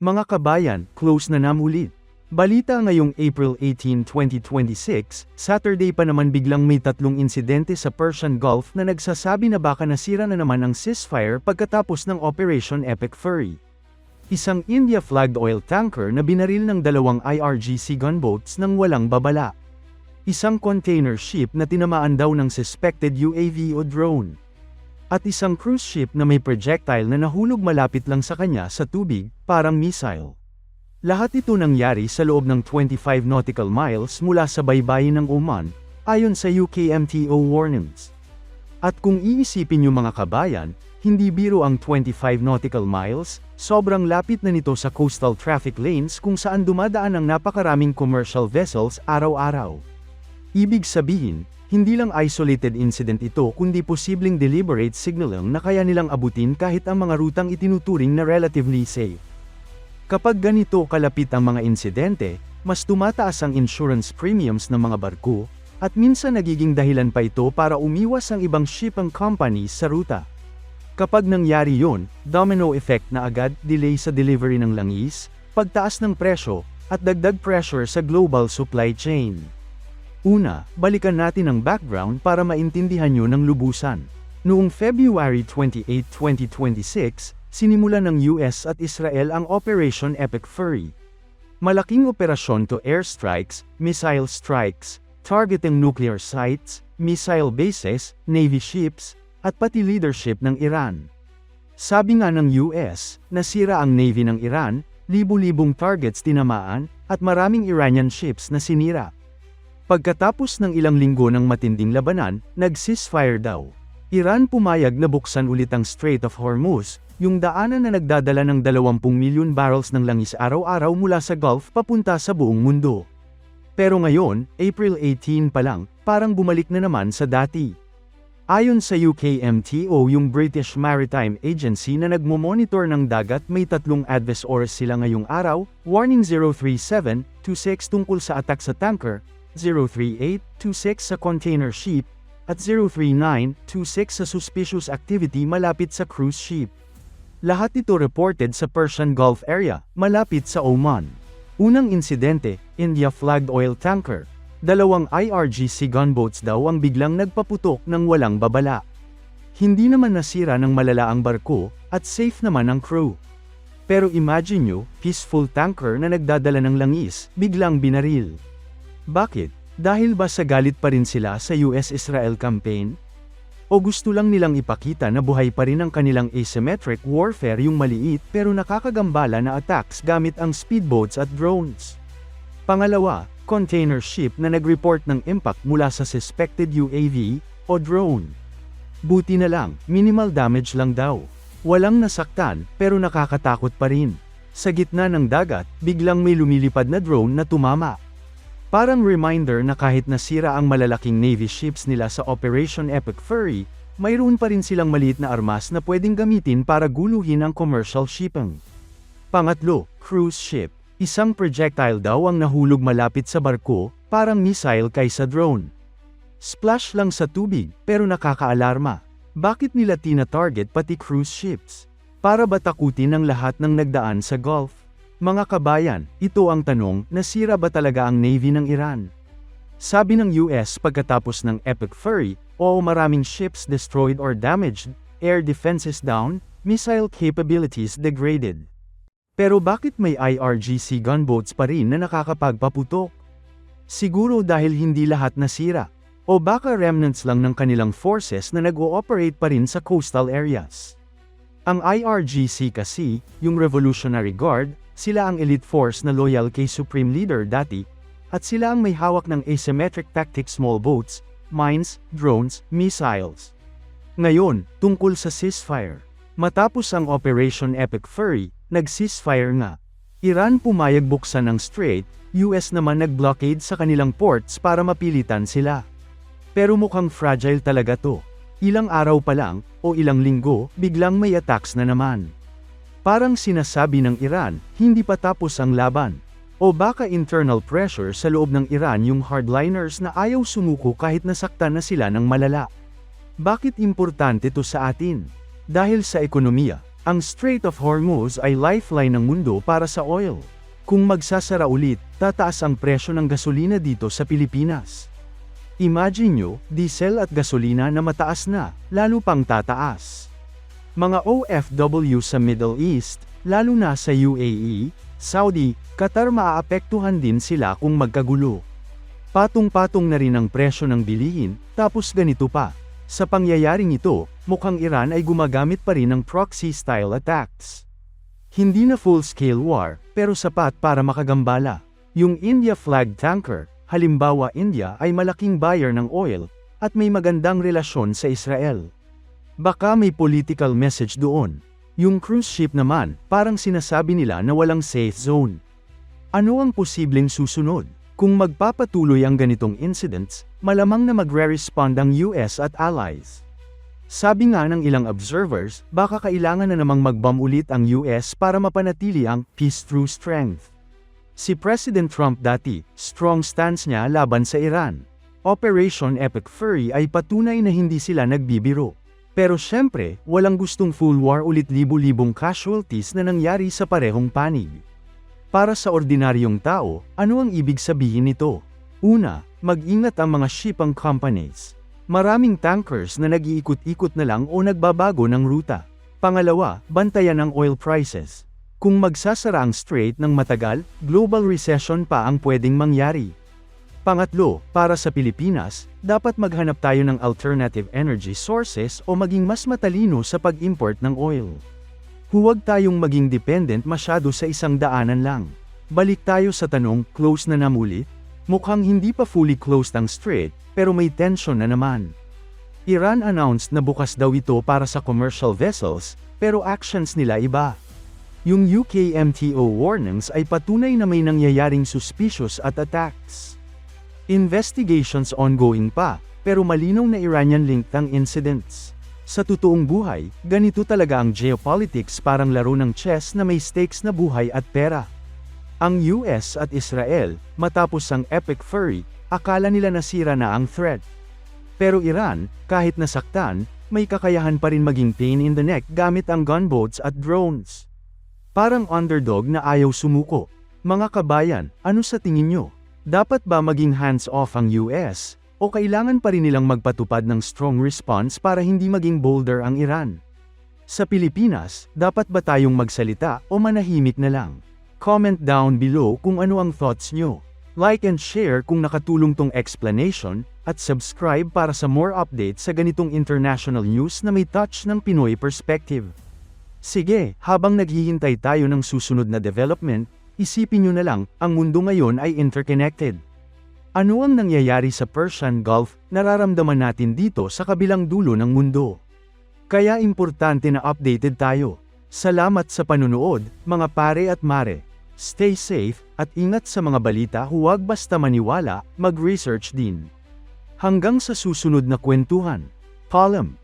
Mga kabayan, close na namulit. Balita ngayong April 18, 2026, Saturday pa naman biglang may tatlong insidente sa Persian Gulf na nagsasabi na baka nasira na naman ang ceasefire pagkatapos ng Operation Epic Fury. Isang India-flagged oil tanker na binaril ng dalawang IRGC gunboats nang walang babala. Isang container ship na tinamaan daw ng suspected UAV o drone. At isang cruise ship na may projectile na nahulog malapit lang sa kanya sa tubig, parang missile. Lahat ito nangyari sa loob ng 25 nautical miles mula sa baybayin ng Oman, ayon sa UKMTO warnings. At kung iisipin niyo mga kabayan, hindi biro ang 25 nautical miles, sobrang lapit na nito sa coastal traffic lanes kung saan dumadaan ang napakaraming commercial vessels araw-araw. Ibig sabihin, hindi lang isolated incident ito kundi posibleng deliberate signaling na kaya nilang abutin kahit ang mga rutang itinuturing na relatively safe. Kapag ganito kalapit ang mga insidente, mas tumataas ang insurance premiums ng mga barko, at minsan nagiging dahilan pa ito para umiwas ang ibang shipping companies sa ruta. Kapag nangyari yon, domino effect na agad, delay sa delivery ng langis, pagtaas ng presyo, at dagdag pressure sa global supply chain. Una, balikan natin ang background para maintindihan nyo ng lubusan. Noong February 28, 2026, sinimulan ng US at Israel ang Operation Epic Fury. Malaking operasyon to airstrikes, missile strikes, targeting nuclear sites, missile bases, navy ships, at pati leadership ng Iran. Sabi nga ng US, nasira ang navy ng Iran, libu-libong targets tinamaan, at maraming Iranian ships na sinira. Pagkatapos ng ilang linggo ng matinding labanan, nag-ceasefire daw. Iran pumayag na buksan ulit ang Strait of Hormuz, yung daanan na nagdadala ng 20 milyon barrels ng langis araw-araw mula sa Gulf papunta sa buong mundo. Pero ngayon, April 18 pa lang, parang bumalik na naman sa dati. Ayon sa UKMTO, yung British Maritime Agency na nagmo-monitor ng dagat, may tatlong advisories sila ngayong araw, Warning 037-26 tungkol sa attack sa tanker, 038-26 sa container ship, at 039-26 sa suspicious activity malapit sa cruise ship. Lahat ito reported sa Persian Gulf area, malapit sa Oman. Unang insidente, India-flagged oil tanker. Dalawang IRGC gunboats daw ang biglang nagpaputok ng walang babala. Hindi naman nasira ng malala ang barko, at safe naman ang crew. Pero imagine nyo, peaceful tanker na nagdadala ng langis, biglang binaril. Bakit? Dahil ba sa galit pa rin sila sa US-Israel campaign? O gusto lang nilang ipakita na buhay pa rin ang kanilang asymmetric warfare, yung maliit pero nakakagambala na attacks gamit ang speedboats at drones? Pangalawa, container ship na nag-report ng impact mula sa suspected UAV o drone. Buti na lang, minimal damage lang daw. Walang nasaktan, pero nakakatakot pa rin. Sa gitna ng dagat, biglang may lumilipad na drone na tumama. Parang reminder na kahit nasira ang malalaking navy ships nila sa Operation Epic Fury, mayroon pa rin silang maliit na armas na pwedeng gamitin para guluhin ang commercial shipping. Pangatlo, cruise ship. Isang projectile daw ang nahulog malapit sa barko, parang missile kaysa drone. Splash lang sa tubig, pero nakakaalarma. Bakit nila tina-target pati cruise ships? Para ba takutin ang lahat ng nagdaan sa Gulf? Mga kabayan, ito ang tanong, nasira ba talaga ang Navy ng Iran? Sabi ng US pagkatapos ng Epic Fury, oo, maraming ships destroyed or damaged, air defenses down, missile capabilities degraded. Pero bakit may IRGC gunboats pa rin na nakakapagpaputok? Siguro dahil hindi lahat nasira. O baka remnants lang ng kanilang forces na nag-ooperate pa rin sa coastal areas. Ang IRGC kasi, yung Revolutionary Guard, sila ang elite force na loyal kay Supreme Leader dati, at sila ang may hawak ng asymmetric tactics small boats, mines, drones, missiles. Ngayon, tungkol sa ceasefire. Matapos ang Operation Epic Fury, nag-ceasefire nga. Iran pumayag buksan ang strait, US naman nag-blockade sa kanilang ports para mapilitan sila. Pero mukhang fragile talaga to. Ilang araw pa lang, o ilang linggo, biglang may attacks na naman. Parang sinasabi ng Iran, hindi pa tapos ang laban. O baka internal pressure sa loob ng Iran yung hardliners na ayaw sumuko kahit nasaktan na sila ng malala. Bakit importante to sa atin? Dahil sa ekonomiya. Ang Strait of Hormuz ay lifeline ng mundo para sa oil. Kung magsasara ulit, tataas ang presyo ng gasolina dito sa Pilipinas. Imagine nyo, diesel at gasolina na mataas na, lalo pang tataas. Mga OFW sa Middle East, lalo na sa UAE, Saudi, Qatar maaapektuhan din sila kung magkagulo. Patong-patong na rin ang presyo ng bilihin, tapos ganito pa. Sa pangyayaring ito, mukhang Iran ay gumagamit pa rin ng proxy-style attacks. Hindi na full-scale war, pero sapat para makagambala. Yung India flag tanker, halimbawa India ay malaking buyer ng oil, at may magandang relasyon sa Israel. Baka may political message doon. Yung cruise ship naman, parang sinasabi nila na walang safe zone. Ano ang posibleng susunod? Kung magpapatuloy ang ganitong incidents, malamang na magre-respond ang US at allies. Sabi nga ng ilang observers, baka kailangan na namang mag-bomb ulit ang US para mapanatili ang peace through strength. Si President Trump dati, strong stance niya laban sa Iran. Operation Epic Fury ay patunay na hindi sila nagbibiro. Pero syempre, walang gustong full war ulit libu-libong casualties na nangyari sa parehong panig. Para sa ordinaryong tao, ano ang ibig sabihin nito? Una, mag-ingat ang mga shipping companies. Maraming tankers na nag-iikot-ikot na lang o nagbabago ng ruta. Pangalawa, bantayan ang oil prices. Kung magsasara ang strait ng matagal, global recession pa ang pwedeng mangyari. Pangatlo, para sa Pilipinas, dapat maghanap tayo ng alternative energy sources o maging mas matalino sa pag-import ng oil. Huwag tayong maging dependent masyado sa isang daanan lang. Balik tayo sa tanong, close na namuli? Mukhang hindi pa fully closed ang strait, pero may tension na naman. Iran announced na bukas daw ito para sa commercial vessels, pero actions nila iba. Yung UK MTO warnings ay patunay na may nangyayaring suspicious at attacks. Investigations ongoing pa, pero malinaw na Iranian-linked ang incidents. Sa totoong buhay, ganito talaga ang geopolitics, parang laro ng chess na may stakes na buhay at pera. Ang US at Israel, matapos ang Epic Fury, akala nila nasira na ang threat. Pero Iran, kahit nasaktan, may kakayahan pa rin maging pain in the neck gamit ang gunboats at drones. Parang underdog na ayaw sumuko. Mga kabayan, ano sa tingin nyo? Dapat ba maging hands-off ang US? O kailangan pa rin nilang magpatupad ng strong response para hindi maging bolder ang Iran? Sa Pilipinas, dapat ba tayong magsalita o manahimik na lang? Comment down below kung ano ang thoughts nyo. Like and share kung nakatulong tong explanation, at subscribe para sa more updates sa ganitong international news na may touch ng Pinoy perspective. Sige, habang naghihintay tayo ng susunod na development, isipin nyo na lang, ang mundo ngayon ay interconnected. Ano ang nangyayari sa Persian Gulf, nararamdaman natin dito sa kabilang dulo ng mundo. Kaya importante na updated tayo. Salamat sa panunood, mga pare at mare. Stay safe, at ingat sa mga balita, huwag basta maniwala, mag-research din. Hanggang sa susunod na kwentuhan. Paalam.